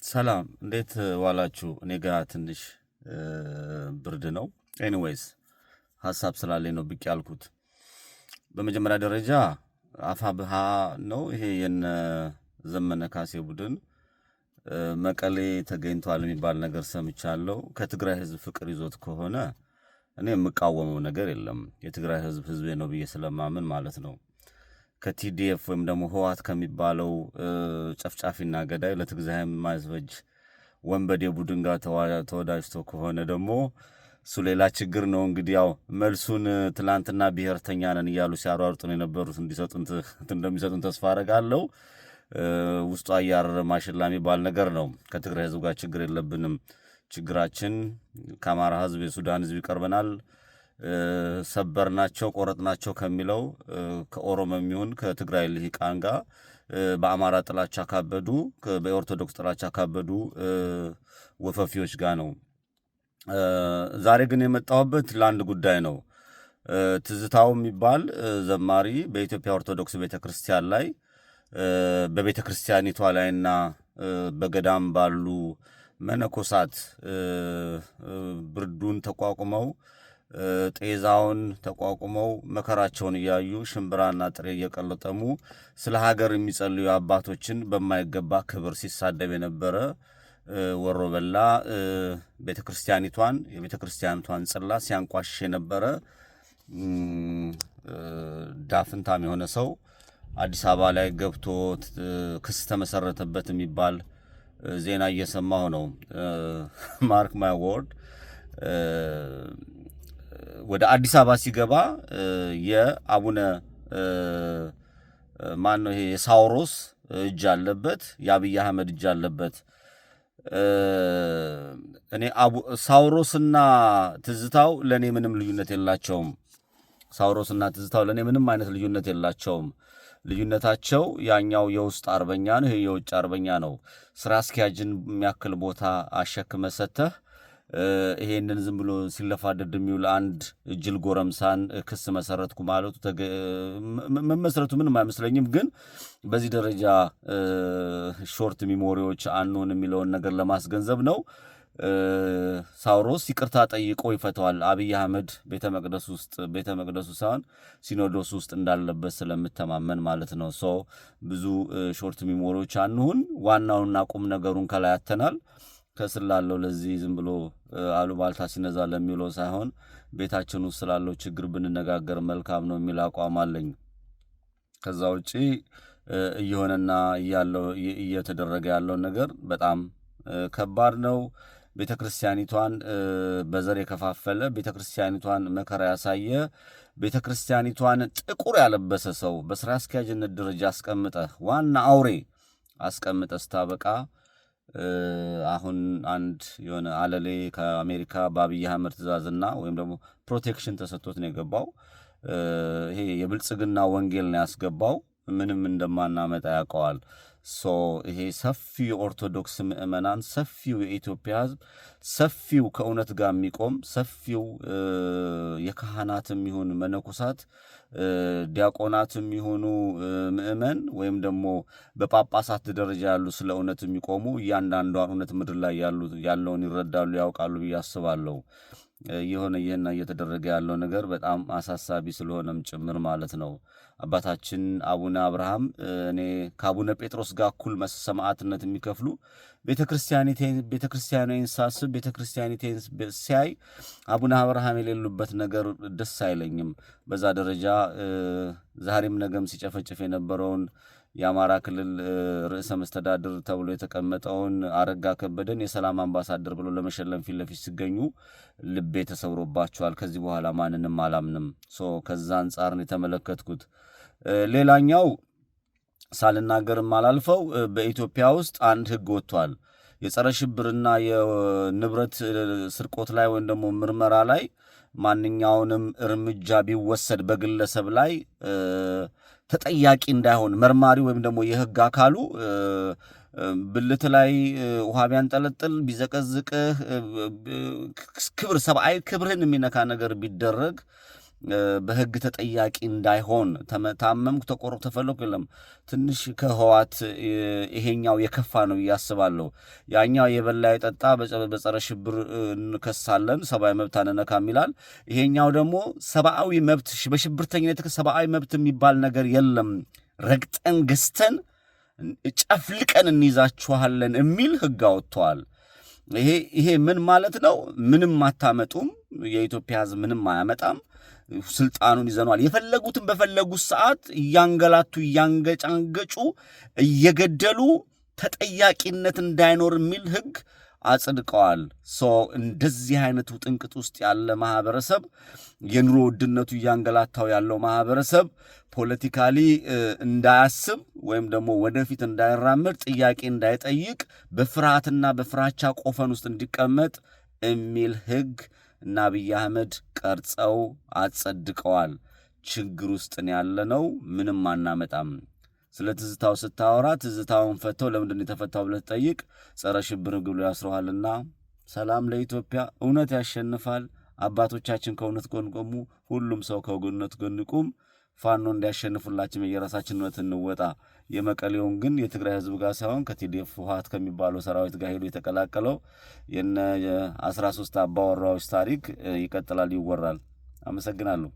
ሰላም እንዴት ዋላችሁ? እኔ ጋር ትንሽ ብርድ ነው። ኤኒዌይስ ሀሳብ ስላለኝ ነው ብቅ ያልኩት። በመጀመሪያ ደረጃ አፋብሃ ነው ይሄ የነ ዘመነ ካሴ ቡድን መቀሌ ተገኝቷል የሚባል ነገር ሰምቻለሁ። ከትግራይ ህዝብ ፍቅር ይዞት ከሆነ እኔ የምቃወመው ነገር የለም። የትግራይ ህዝብ ህዝቤ ነው ብዬ ስለማምን ማለት ነው። ከቲዲኤፍ ወይም ደግሞ ህዋት ከሚባለው ጨፍጫፊና ገዳይ ለትግራይ የማይበጅ ወንበዴ ቡድን ጋር ተወዳጅቶ ከሆነ ደግሞ እሱ ሌላ ችግር ነው። እንግዲህ ያው መልሱን ትላንትና ብሔርተኛ ነን እያሉ ሲያሯርጡን የነበሩት እንደሚሰጡን ተስፋ አደርጋለሁ። ውስጡ አያረረ ማሽላ የሚባል ነገር ነው። ከትግራይ ህዝብ ጋር ችግር የለብንም። ችግራችን ከአማራ ህዝብ፣ የሱዳን ህዝብ ይቀርበናል። ሰበርናቸው ቆረጥናቸው ከሚለው ከኦሮሞ የሚሆን ከትግራይ ልሂቃን ጋር በአማራ ጥላቻ ካበዱ፣ በኦርቶዶክስ ጥላቻ ካበዱ ወፈፊዎች ጋር ነው። ዛሬ ግን የመጣሁበት ለአንድ ጉዳይ ነው። ትዝታው የሚባል ዘማሪ በኢትዮጵያ ኦርቶዶክስ ቤተክርስቲያን ላይ በቤተክርስቲያኒቷ ላይና በገዳም ባሉ መነኮሳት ብርዱን ተቋቁመው ጤዛውን ተቋቁመው መከራቸውን እያዩ ሽምብራና ጥሬ እየቀለጠሙ ስለ ሀገር የሚጸልዩ አባቶችን በማይገባ ክብር ሲሳደብ የነበረ ወሮበላ የቤተክርስቲያኒቷን ጽላት ሲያንቋሽሽ የነበረ ዳፍንታም የሆነ ሰው አዲስ አበባ ላይ ገብቶ ክስ ተመሰረተበት የሚባል ዜና እየሰማሁ ነው። ማርክ ማይ ወርድ ወደ አዲስ አበባ ሲገባ የአቡነ ማን ነው ይሄ የሳውሮስ እጅ አለበት፣ የአብይ አህመድ እጅ አለበት። እኔ ሳውሮስና ትዝታው ለእኔ ምንም ልዩነት የላቸውም። ሳውሮስና ትዝታው ለእኔ ምንም አይነት ልዩነት የላቸውም። ልዩነታቸው ያኛው የውስጥ አርበኛ ነው፣ ይሄ የውጭ አርበኛ ነው። ስራ አስኪያጅን የሚያክል ቦታ አሸክመ ሰተህ ይሄንን ዝም ብሎ ሲለፋደድ የሚውል አንድ ጅል ጎረምሳን ክስ መሰረትኩ ማለቱ መመስረቱ ምንም አይመስለኝም። ግን በዚህ ደረጃ ሾርት ሚሞሪዎች አንሆን የሚለውን ነገር ለማስገንዘብ ነው። ሳውሮስ ይቅርታ ጠይቆ ይፈተዋል። አብይ አህመድ ቤተ መቅደሱ ሳይሆን ሲኖዶስ ውስጥ እንዳለበት ስለምተማመን ማለት ነው። ብዙ ሾርት ሚሞሪዎች አንሁን። ዋናውና ቁም ነገሩን ከላይ ያተናል። ከስር ላለው ለዚህ ዝም ብሎ አሉባልታ ሲነዛ ለሚውለው ሳይሆን ቤታችን ውስጥ ስላለው ችግር ብንነጋገር መልካም ነው የሚል አቋም አለኝ። ከዛ ውጪ እየሆነና እየተደረገ ያለው ነገር በጣም ከባድ ነው። ቤተክርስቲያኒቷን በዘር የከፋፈለ፣ ቤተክርስቲያኒቷን መከራ ያሳየ፣ ቤተክርስቲያኒቷን ጥቁር ያለበሰ ሰው በስራ አስኪያጅነት ደረጃ አስቀምጠህ ዋና አውሬ አስቀምጠህ ስታበቃ አሁን አንድ የሆነ አለሌ ከአሜሪካ በአብይ አህመድ ትእዛዝና ወይም ደግሞ ፕሮቴክሽን ተሰጥቶት ነው የገባው። ይሄ የብልጽግና ወንጌል ነው ያስገባው። ምንም እንደማናመጣ ያውቀዋል። ይሄ ሰፊው የኦርቶዶክስ ምዕመናን፣ ሰፊው የኢትዮጵያ ሕዝብ፣ ሰፊው ከእውነት ጋር የሚቆም ሰፊው የካህናትም ይሁን መነኮሳት፣ ዲያቆናትም ይሁኑ ምዕመን ወይም ደግሞ በጳጳሳት ደረጃ ያሉ ስለ እውነት የሚቆሙ እያንዳንዷን እውነት ምድር ላይ ያለውን ይረዳሉ፣ ያውቃሉ ብዬ አስባለሁ። ይህና እየተደረገ ያለው ነገር በጣም አሳሳቢ ስለሆነም ጭምር ማለት ነው። አባታችን አቡነ አብርሃም እኔ ከአቡነ ጴጥሮስ ጋር እኩል ሰማዕትነት የሚከፍሉ ቤተክርስቲያኔን ሳስብ ቤተክርስቲያኒቴን ሲያይ አቡነ አብርሃም የሌሉበት ነገር ደስ አይለኝም። በዛ ደረጃ ዛሬም ነገም ሲጨፈጭፍ የነበረውን የአማራ ክልል ርዕሰ መስተዳድር ተብሎ የተቀመጠውን አረጋ ከበደን የሰላም አምባሳደር ብሎ ለመሸለም ፊት ለፊት ሲገኙ ልቤ ተሰብሮባቸዋል። ከዚህ በኋላ ማንንም አላምንም። ከዛ አንጻር ነው የተመለከትኩት። ሌላኛው ሳልናገርም አላልፈው በኢትዮጵያ ውስጥ አንድ ሕግ ወጥቷል። የጸረ ሽብርና የንብረት ስርቆት ላይ ወይም ደግሞ ምርመራ ላይ ማንኛውንም እርምጃ ቢወሰድ በግለሰብ ላይ ተጠያቂ እንዳይሆን መርማሪ ወይም ደግሞ የህግ አካሉ ብልት ላይ ውሃ ቢያንጠለጥል ቢዘቀዝቅህ ሰብአዊ ክብርህን የሚነካ ነገር ቢደረግ በህግ ተጠያቂ እንዳይሆን ታመምኩ ተቆረጥኩ ተፈለኩ የለም። ትንሽ ከህዋት ይሄኛው የከፋ ነው ያስባለሁ። ያኛው የበላ የጠጣ በጸረ ሽብር እንከሳለን፣ ሰብአዊ መብት አንነካም ይላል። ይሄኛው ደግሞ ሰብአዊ መብት በሽብርተኝነት ሰብአዊ መብት የሚባል ነገር የለም፣ ረግጠን ገዝተን ጨፍልቀን እንይዛችኋለን የሚል ህግ አወጥተዋል። ይሄ ምን ማለት ነው? ምንም አታመጡም፣ የኢትዮጵያ ህዝብ ምንም አያመጣም፣ ስልጣኑን ይዘነዋል። የፈለጉትን በፈለጉት ሰዓት እያንገላቱ እያንገጫንገጩ እየገደሉ ተጠያቂነት እንዳይኖር የሚል ህግ አጽድቀዋል። እንደዚህ አይነቱ ጥንቅጥ ውስጥ ያለ ማህበረሰብ፣ የኑሮ ውድነቱ እያንገላታው ያለው ማህበረሰብ ፖለቲካሊ እንዳያስብ ወይም ደግሞ ወደፊት እንዳይራመድ ጥያቄ እንዳይጠይቅ በፍርሃትና በፍራቻ ቆፈን ውስጥ እንዲቀመጥ የሚል ህግ እና አብይ አህመድ ቀርጸው አጸድቀዋል። ችግር ውስጥ ያለነው ምንም አናመጣም። ስለ ትዝታው ስታወራ ትዝታውን ፈተው ለምንድን የተፈታው ብለህ ጠይቅ፣ ጸረ ሽብር ግብሎ ያስረዋልና። ሰላም ለኢትዮጵያ። እውነት ያሸንፋል። አባቶቻችን ከእውነት ጎን ቆሙ። ሁሉም ሰው ከእውነት ጎን ይቁም። ፋኖ እንዲያሸንፉላችን የራሳችን እውነት እንወጣ። የመቀሌውን ግን የትግራይ ህዝብ ጋር ሳይሆን ከቲዲኤፍ ህወሓት ከሚባለው ሰራዊት ጋር ሄዶ የተቀላቀለው የነ 13 አባወራዎች ታሪክ ይቀጥላል፣ ይወራል። አመሰግናለሁ።